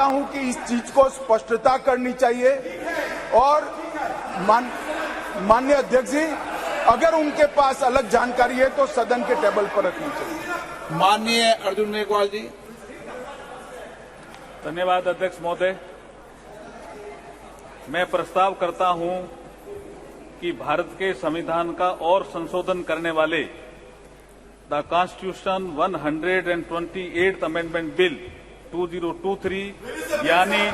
हूं कि इस चीज को स्पष्टता करनी चाहिए और माननीय अध्यक्ष जी, अगर उनके पास अलग जानकारी है तो सदन के टेबल पर रखनी चाहिए। माननीय अर्जुन मेघवाल जी। धन्यवाद अध्यक्ष महोदय। मैं प्रस्ताव करता हूं कि भारत के संविधान का और संशोधन करने वाले the constitution 128th amendment bill 2023 यानी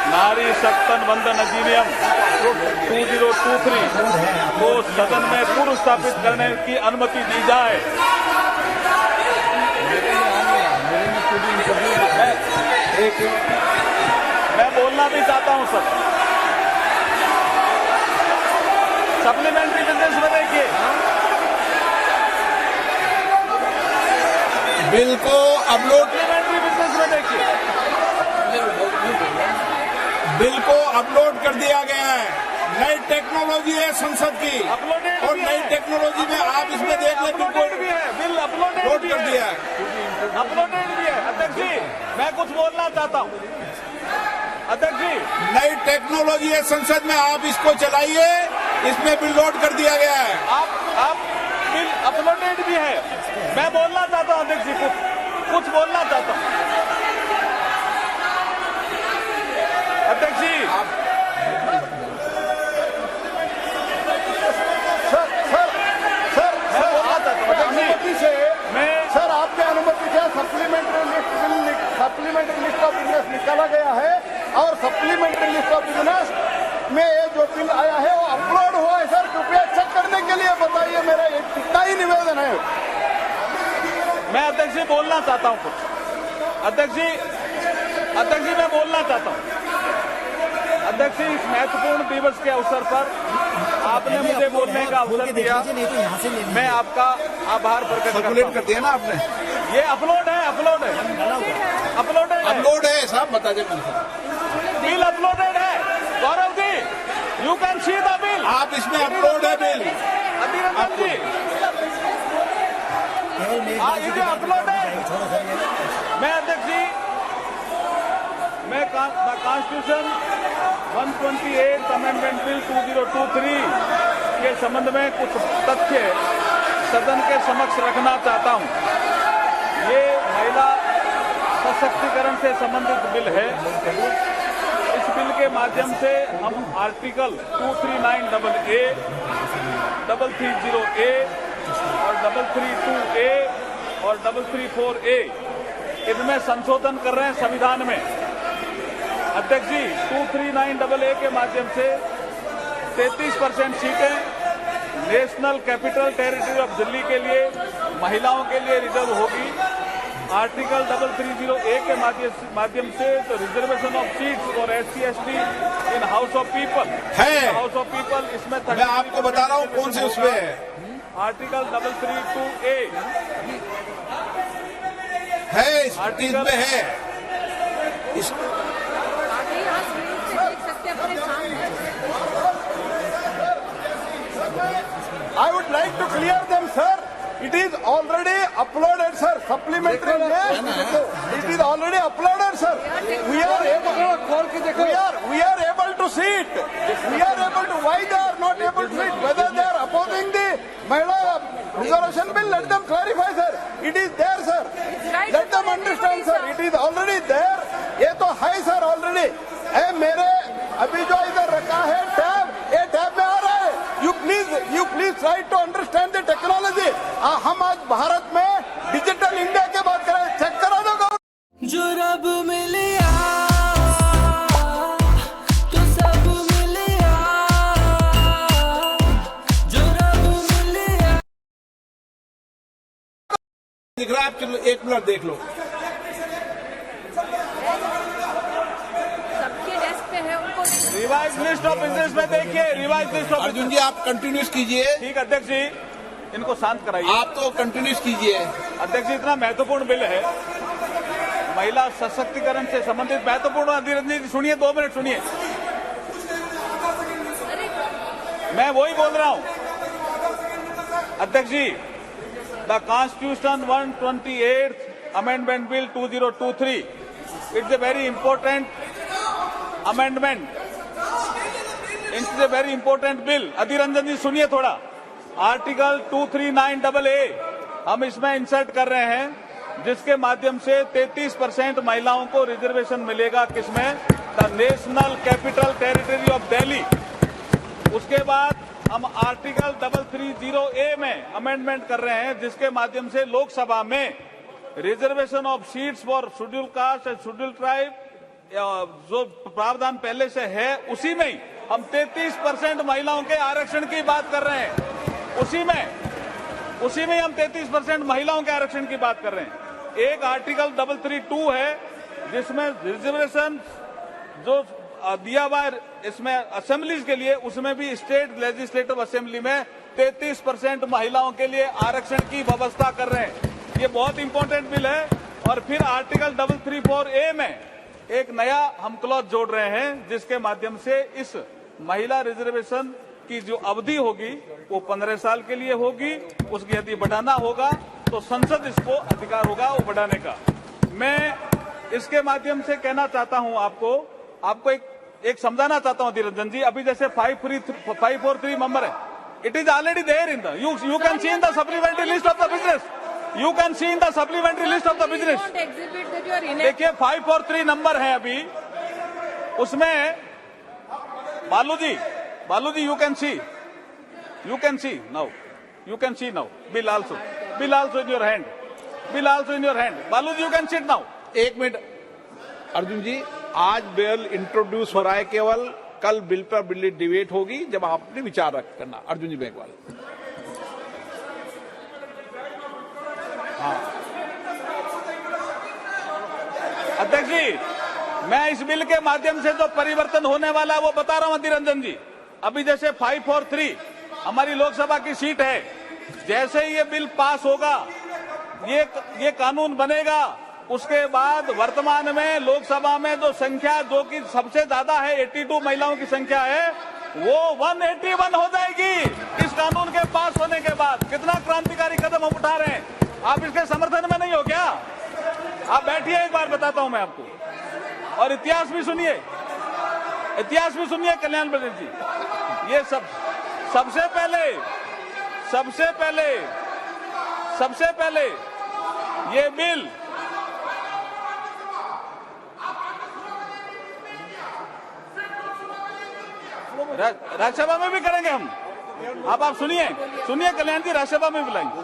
नारी शक्तन वंदन अधिनियम 2023 को सदन में पूर्व स्थापित करने की अनुमति दी जाए। मैं बोलना भी चाहता हूं सर। सप्लीमेंट्री बिजनेस में देखिए, बिल को अपलोड, सप्लीमेंट्री बिजनेस में देखिए, बिल को अपलोड कर दिया गया है। नई टेक्नोलॉजी है संसद की, और नई टेक्नोलॉजी में आप इसमें देख लें, बिल अपलोड कर दिया है, अपलोडेड भी है। अध्यक्ष जी, मैं कुछ बोलना चाहता हूं। अध्यक्ष जी, नई टेक्नोलॉजी है संसद में, आप इसको चलाइए। इसमें बिल लोड कर दिया गया है। आप बिल अपलोडेड भी है। मैं बोलना चाहता हूं अध्यक्ष जी, कुछ बोलना चाहता हूं। अध्यक्ष जी, सर आपके अनुमति से सप्लीमेंट्री लिस्ट ऑफ बिजनेस निकाला गया है और सप्लीमेंट्री लिस्ट ऑफ बिजनेस में ये जो बिल आया है वो अपलोड हुआ है। सर कृपया चेक करने के लिए बताइए, मेरा इतना ही निवेदन है। मैं अध्यक्ष जी बोलना चाहता हूं कुछ। अध्यक्ष जी मैं बोलना चाहता हूं। अध्यक्ष जी, इस महत्वपूर्ण दिवस के अवसर पर आपने मुझे बोलने का अवसर दिया, मैं आपका आभार प्रकट करता हूं। कर दिया ना आपने। ये अपलोड है साहब, बता दें बिल अपलोडेड है। Gaurav ji, you can see the bill. आप इसमें अपलोड है बिल। अभिनंदन जी, ये अपलोड है। मैं अध्यक्ष जी, मैं कॉन्स्टिट्यूशन 128th अमेंडमेंट बिल 2023 के संबंध में कुछ तथ्य सदन के समक्ष रखना चाहता हूं। ये महिला सशक्तिकरण से संबंधित बिल है। इस बिल के माध्यम से हम आर्टिकल 239AA, 330A और 332A और 334A इनमें संशोधन कर रहे हैं संविधान में। अध्यक्ष जी, 239AA के माध्यम से 33% सीटें national capital territory of Delhi के लिए महिलाओं के लिए रिजर्व होगी। आर्टिकल 330A के माध्यम से तो reservation of seats for SC/ST in house of people है। इसमें मैं आपको बता रहा हूँ कौन से उसमें है। आर्टिकल 332A है, इस आर्टिकल में है। I would like to clear them, sir. It is already uploaded, sir. Supplementary list. It is already uploaded, sir. We are able to see it. We are able to. Why they are not able to see it? Whether they are opposing the Mahila Reservation Bill, let them clarify, sir. It is there, sir. Let them understand, sir. It is already there. ये तो है, sir, already. मेरे अभी जो इधर रखा है tab, ये टैब में आ रहा है। You please try to understand the technology. हम आज भारत में डिजिटल इंडिया की बात करें, चेक करा दो। जो रब मिलिया तो सब मिलिया, जो रब मिलिया। दिख रहा है, आप चलो 1 मिनट देख लो। रिवाइज लिस्ट ऑफ बिजनेस में देखिए, रिवाइज लिस्ट ऑफ। अर्जुन जी, आप कंटिन्यूस कीजिए। ठीक, अध्यक्ष जी, इनको शांत कराइए। आप तो कंटिन्यूस कीजिए। अध्यक्ष जी, इतना महत्वपूर्ण बिल है, महिला सशक्तिकरण से संबंधित महत्वपूर्ण। अधिरंजन जी सुनिए, 2 मिनट सुनिए। मैं वही बोल रहा हूं अध्यक्ष जी। The constitution 128th amendment bill 2023 it's a very important amendment, it's a very important bill. Adhir Ranjan ji सुनिए थोड़ा। आर्टिकल 239AA हम इसमें इंसर्ट कर रहे हैं, जिसके माध्यम से 33% महिलाओं को रिजर्वेशन मिलेगा। किसमें? The national capital territory of Delhi. उसके बाद हम आर्टिकल 330A में अमेंडमेंट कर रहे हैं, जिसके माध्यम से लोकसभा में reservation of seats for schedule caste and schedule tribe, जो प्रावधान पहले से है उसी में ही हम 33% महिलाओं के आरक्षण की बात कर रहे हैं। उसी में हम 33% महिलाओं के आरक्षण की बात कर रहे हैं। एक आर्टिकल 332 है, जिसमें रिजर्वेशन जो दिया हुआ है इसमें असेंबलीज के लिए, उसमें भी स्टेट लेजिस्लेटिव असेंबली में 33% महिलाओं के लिए आरक्षण की व्यवस्था कर रहे हैं। ये बहुत इंपॉर्टेंट बिल है। और फिर आर्टिकल 334A में एक नया हम क्लॉज जोड़ रहे हैं, जिसके माध्यम से इस महिला रिजर्वेशन की जो अवधि होगी वो 15 साल के लिए होगी। उसकी यदि बढ़ाना होगा तो संसद इसको अधिकार होगा वो बढ़ाने का। मैं इसके माध्यम से कहना चाहता हूं, आपको एक समझाना चाहता हूं धीरजन जी। अभी जैसे 543 नंबर है, it is already there in the you can see in the supplementary list of the business, you can see in the supplementary list of the business. देखिए 543 नंबर है अभी, उसमें Baalu ji you can see now bill also in your hand, Baalu ji you can seat now. एक minute Arjun ji, आज bill introduce हो रहा है, केवल कल बिल पर बिल डिबेट होगी, जब आप अपने विचार रख करना। अर्जुन जी मेघवाल। अध्यक्ष जी, मैं इस बिल के माध्यम से जो परिवर्तन होने वाला है वो बता रहा हूं अधीर रंजन जी। अभी जैसे 543 हमारी लोकसभा की सीट है, जैसे ही ये बिल पास होगा, ये कानून बनेगा, उसके बाद वर्तमान में लोकसभा में जो संख्या जो कि सबसे ज्यादा है 82 महिलाओं की संख्या है, वो 181 हो जाएगी इस कानून के पास होने के बाद। कितना क्रांतिकारी कदम हम उठा रहे हैं। आप इसके समर्थन में नहीं हो क्या? आप बैठिए, एक बार बताता हूं मैं आपको। और इतिहास भी सुनिए कल्याण बद्र जी। ये सबसे पहले ये बिल राज्यसभा में भी करेंगे हम। अब आप सुनिए कल्याण जी, राज्यसभा में बुलाएंगे।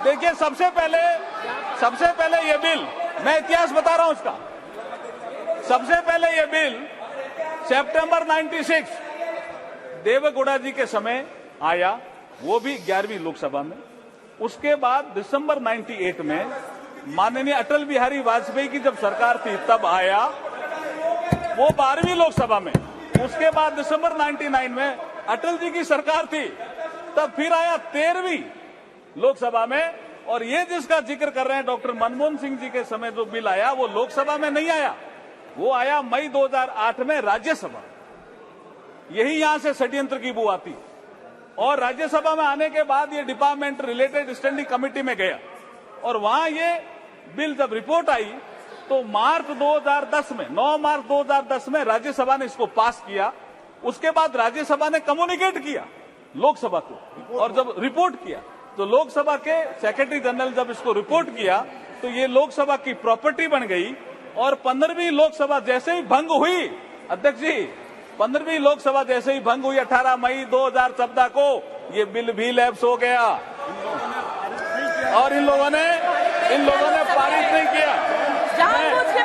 देखिए सबसे पहले ये बिल, मैं इतिहास बता रहा हूं इसका। सबसे पहले ये बिल सितंबर 96 देवेगौड़ा जी के समय आया, वो भी 11वीं लोकसभा में। उसके बाद दिसंबर 98 में माननीय अटल बिहारी वाजपेयी की जब सरकार थी तब आया, वो 12वीं लोकसभा में। उसके बाद दिसंबर 99 में अटल जी की सरकार थी, तब फिर आया 13वीं लोकसभा में। और ये जिसका जिक्र कर रहे हैं डॉक्टर मनमोहन सिंह जी के समय जो बिल आया, वो लोकसभा में नहीं आया, वो आया मई 2008 में राज्यसभा। यही यहां से षड्यंत्र की बू आती। और राज्यसभा में आने के बाद ये डिपार्टमेंट रिलेटेड स्टैंडिंग कमेटी में गया, और वहां ये बिल जब रिपोर्ट आई तो 9 मार्च 2010 में राज्यसभा ने इसको पास किया। उसके बाद राज्यसभा ने कम्युनिकेट किया लोकसभा को, और जब रिपोर्ट किया तो लोकसभा के सेक्रेटरी जनरल जब इसको रिपोर्ट किया तो ये लोकसभा की प्रॉपर्टी बन गई। और 15वीं लोकसभा जैसे ही भंग हुई, अध्यक्ष जी, 15वीं लोकसभा जैसे ही भंग हुई 18 मई 2014 को, ये बिल भी लैप्स हो गया और इन लोगों ने पारित नहीं किया, जानबूझ के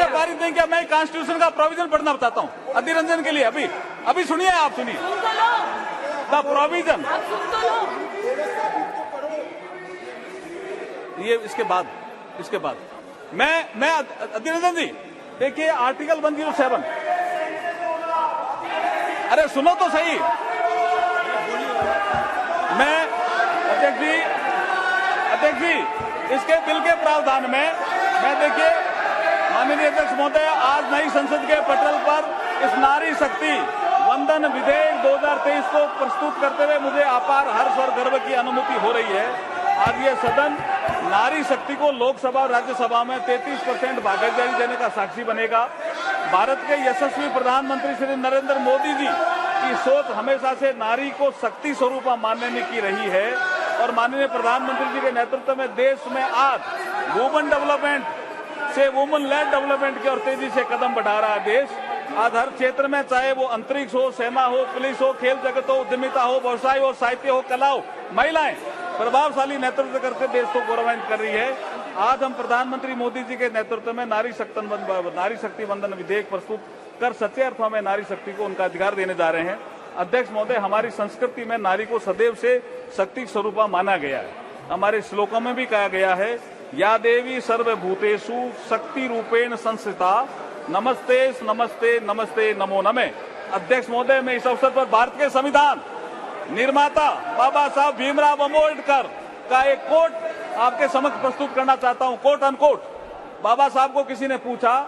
पारित नहीं किया। मैं कॉन्स्टिट्यूशन का प्रोविजन पढ़ना बताता हूँ अधीर रंजन के लिए। अभी सुनिए, आप सुनिए द प्रोविजन। ये इसके बाद मैं अधीर रंजन जी, देखिए आर्टिकल 107। अरे सुनो तो सही। मैं अध्यक्ष जी इसके बिल के प्रावधान में मैं देखिए माननीय अध्यक्ष महोदय, आज नई संसद के पटल पर इस नारी शक्ति वंदन विधेयक 2023 को प्रस्तुत करते हुए मुझे अपार हर्ष और गर्व की अनुभूति हो रही है। आज ये सदन नारी शक्ति को लोकसभा और राज्यसभा में 33% भागीदारी देने का साक्षी बनेगा। भारत के यशस्वी प्रधानमंत्री श्री नरेंद्र मोदी जी की सोच हमेशा से नारी को शक्ति स्वरूप मानने की रही है और माननीय प्रधानमंत्री जी के नेतृत्व में देश में आज वुमेन डेवलपमेंट से वुमेन लेड डेवलपमेंट की ओर तेजी से कदम बढ़ा रहा है देश। आज हर क्षेत्र में, चाहे वो अंतरिक्ष हो, सेना हो, पुलिस हो, खेल जगत हो, उद्यमिता हो, व्यवसाय हो, साहित्य हो, कला हो, महिलाएं प्रभावशाली नेतृत्व करके देश को गौरवान्वित कर रही है। आज हम प्रधानमंत्री मोदी जी के नेतृत्व में नारी शक्ति वंदन विधेयक प्रस्तुत कर सच्चे अर्थों में नारी शक्ति को उनका अधिकार देने जा रहे हैं। अध्यक्ष महोदय, हमारी संस्कृति में नारी को सदैव से शक्ति स्वरूपा माना गया है। हमारे श्लोकों में भी कहा गया है, या देवी सर्वभूतेषु शक्ति रूपेण संस्थिता, नमस्ते नमस्ते नमस्ते नमो नमे। अध्यक्ष महोदय, मैं इस अवसर पर भारत के संविधान निर्माता बाबा साहब भीमराव अम्बेडकर का एक कोट आपके समक्ष प्रस्तुत करना चाहता हूं, कोट अनकोट। बाबा साहब को किसी ने पूछा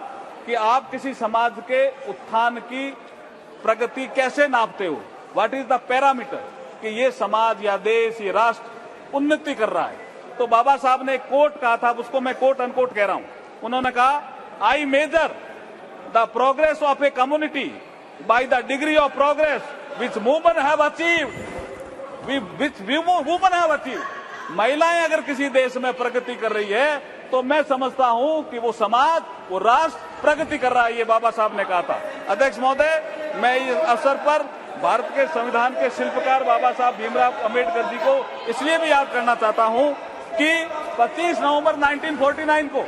कि आप किसी समाज के उत्थान की प्रगति कैसे नापते हो, व्हाट इज द पैरामीटर, कि ये समाज या देश, ये राष्ट्र उन्नति कर रहा है। तो बाबा साहब ने एक कोट कहा था, उसको मैं कोट अनकोट कह रहा हूं। उन्होंने कहा, I measure the progress of a community by the degree of progress which women have achieved, women have achieved. महिलाएं अगर किसी देश में प्रगति कर रही है तो मैं समझता हूं कि वो समाज, वो राष्ट्र प्रगति कर रहा है, ये बाबा साहब ने कहा था। अध्यक्ष महोदय, मैं इस अवसर पर भारत के संविधान के शिल्पकार बाबा साहब भीमराव अम्बेडकर जी को इसलिए भी याद करना चाहता हूं कि 25 नवंबर 1949 को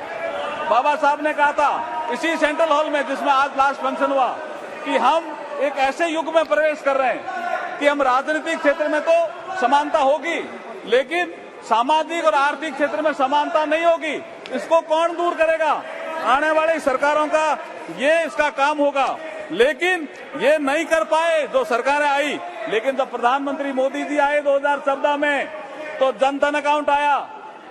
बाबा साहब ने कहा था इसी सेंट्रल हॉल में, जिसमें आज लास्ट फंक्शन हुआ, कि हम एक ऐसे युग में प्रवेश कर रहे हैं कि हम राजनीतिक क्षेत्र में तो समानता होगी, लेकिन सामाजिक और आर्थिक क्षेत्र में समानता नहीं होगी। इसको कौन दूर करेगा? आने वाली सरकारों का ये इसका काम होगा। लेकिन ये नहीं कर पाए जो सरकारें आई। लेकिन जब प्रधानमंत्री मोदी जी आए 2014 में, तो जन धन अकाउंट आया,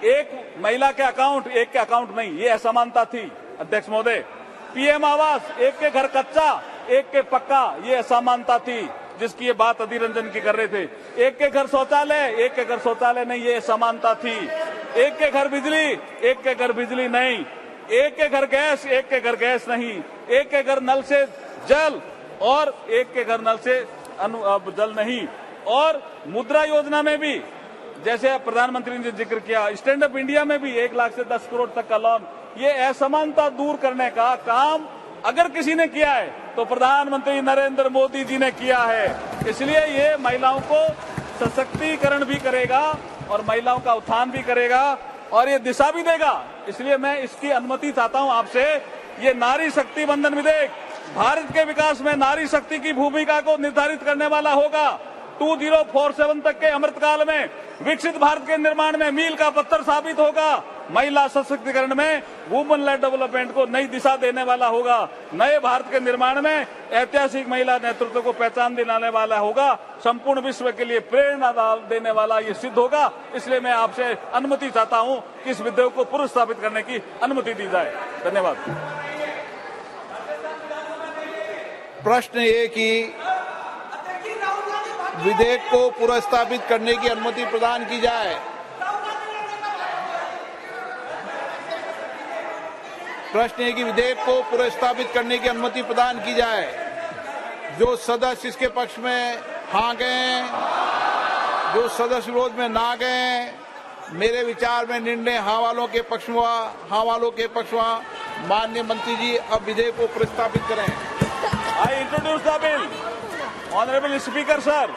एक महिला के अकाउंट, एक के अकाउंट नहीं, ये असमानता थी। अध्यक्ष महोदय, पीएम आवास, एक के घर कच्चा, एक के पक्का, ये असमानता थी जिसकी ये बात अधीर रंजन की कर रहे थे। एक के घर शौचालय, एक के घर शौचालय नहीं, ये असमानता थी। एक के घर बिजली, एक के घर बिजली नहीं। एक के घर गैस, एक के घर गैस नहीं। एक के घर नल से जल और एक के घर नल से जल नहीं। और मुद्रा योजना में भी, जैसे प्रधानमंत्री ने जिक्र किया, स्टैंड अप इंडिया में भी 1 लाख से 10 करोड़ तक का लोन, ये असमानता दूर करने का काम अगर किसी ने किया है तो प्रधानमंत्री नरेंद्र मोदी जी ने किया है। इसलिए ये महिलाओं को सशक्तिकरण भी करेगा और महिलाओं का उत्थान भी करेगा और ये दिशा भी देगा। इसलिए मैं इसकी अनुमति चाहता हूं आपसे। ये नारी शक्ति वंदन विधेयक भारत के विकास में नारी शक्ति की भूमिका को निर्धारित करने वाला होगा। 2047 तक के अमृतकाल में विकसित भारत के निर्माण में मील का पत्थर साबित होगा। महिला सशक्तिकरण में वुमेन लेड डेवलपमेंट को नई दिशा देने वाला होगा। नए भारत के निर्माण में ऐतिहासिक महिला नेतृत्व को पहचान दिलाने वाला होगा। संपूर्ण विश्व के लिए प्रेरणा देने वाला ये सिद्ध होगा। इसलिए मैं आपसे अनुमति चाहता हूं कि इस विधेयक को पुनर्स्थापित करने की अनुमति दी जाए। धन्यवाद। प्रश्न ये कि विधेयक को पुनर्स्थापित करने की अनुमति प्रदान की जाए। प्रश्न है कि विधेयक को पुनर्स्थापित करने की अनुमति प्रदान की जाए। जो सदस्य इसके पक्ष में हाँ गए, जो सदस्य विरोध में ना गए, मेरे विचार में निर्णय हाँ वालों के पक्ष में हुआ। हाँ वालों के पक्ष में माननीय मंत्री जी अब विधेयक को प्रस्तावित करें। I introduce the bill. Honourable speaker sir,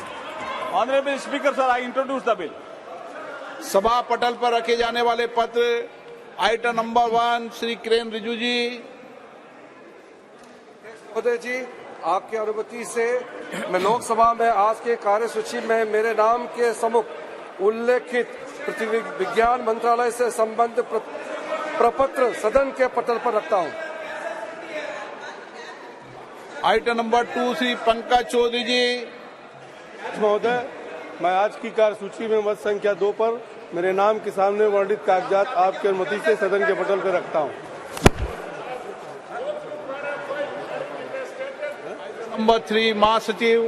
honourable speaker sir, I introduce the bill. सभा पटल पर रखे जाने वाले पत्र, आइटम नंबर 1, श्री किरेन रिजिजू जी। महोदय जी, आपकी अनुमति से मैं लोकसभा में आज के कार्यसूची में मेरे नाम के सम्मुख उल्लेखित पृथ्वी विज्ञान मंत्रालय से संबंधित प्रपत्र सदन के पटल पर रखता हूं। आइटम नंबर 2, श्री पंकज चौधरी जी। महोदय, मैं आज की कार्यसूची में मत संख्या 2 पर मेरे नाम के सामने वर्णित कागजात आपकी अनुमति से सदन के पटल पर रखता हूं। नंबर 3, महासचिव।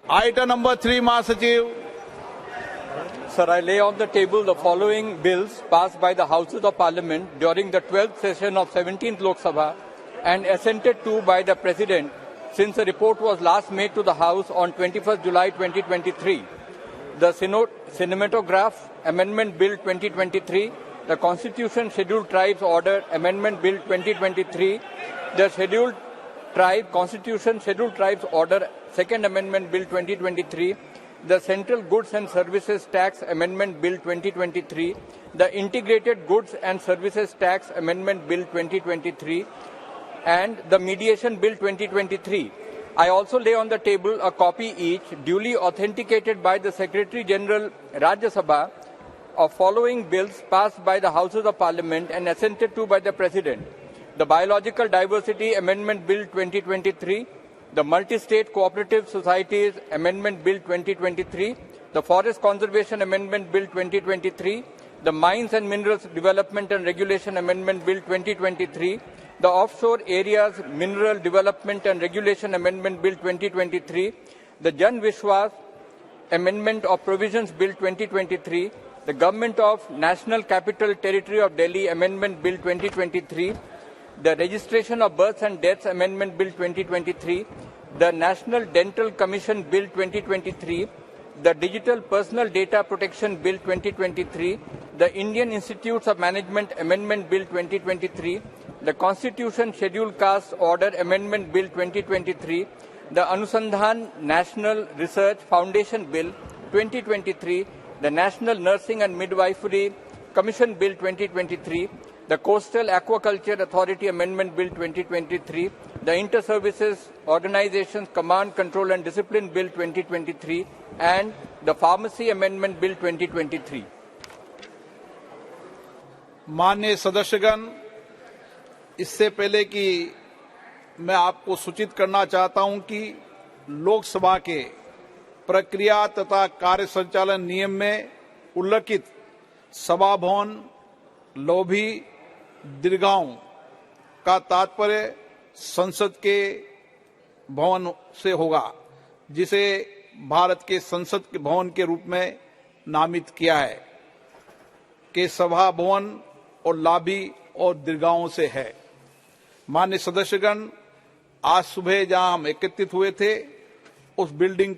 आइटम नंबर 3, महासचिव। Sir, I lay on the table the following bills passed by the Houses of Parliament during the 12th session of 17th Lok Sabha and assented to by the President since the report was last made to the House on 21st July 2023. The Cinematograph Amendment Bill 2023, the Constitution Scheduled Tribes Order Amendment Bill 2023, the Scheduled Tribe Constitution Scheduled Tribes Order Second Amendment Bill 2023, the Central Goods and Services Tax Amendment Bill 2023, the Integrated Goods and Services Tax Amendment Bill 2023, and the Mediation Bill 2023. I also lay on the table a copy each, duly authenticated by the Secretary General Rajya Sabha, of following bills passed by the Houses of Parliament and assented to by the President: the Biological Diversity Amendment Bill 2023, the Multi-State Cooperative Societies Amendment Bill 2023, the Forest Conservation Amendment Bill 2023, the Mines and Minerals Development and Regulation Amendment Bill 2023, the Offshore Areas Mineral Development and Regulation Amendment Bill 2023, the Jan Vishwas Amendment of Provisions Bill 2023, the Government of National Capital Territory of Delhi Amendment Bill 2023, the Registration of Births and Deaths Amendment Bill 2023, the National Dental Commission Bill 2023, the Digital Personal Data Protection Bill 2023, the Indian Institutes of Management Amendment Bill 2023, the Constitution Scheduled Caste Order Amendment Bill 2023, the Anusandhan National Research Foundation Bill 2023, the National Nursing and Midwifery Commission Bill 2023, the Coastal Aquaculture Authority Amendment Bill 2023, the Inter-Services Organizations Command, Control and Discipline Bill 2023, and the Pharmacy Amendment Bill 2023. माननीय सदस्यगण, इससे पहले कि मैं आपको सूचित करना चाहता हूं कि लोकसभा के प्रक्रिया तथा कार्य संचालन नियम में उल्लिखित सभा भवन, लॉबी, दीर्घाओं का तात्पर्य संसद के भवन से होगा, जिसे भारत के संसद के भवन के रूप में नामित किया है, के सभा भवन और लॉबी और दीर्घाओं से है। माननीय सदस्यगण, आज सुबह जहां हम एकत्रित हुए थे, उस बिल्डिंग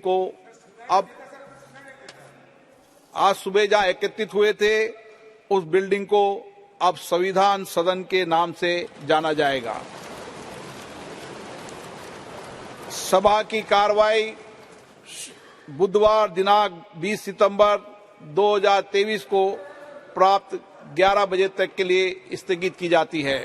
को अब संविधान सदन के नाम से जाना जाएगा। सभा की कार्रवाई बुधवार दिनांक 20 सितंबर 2023 को प्राप्त 11 बजे तक के लिए स्थगित की जाती है।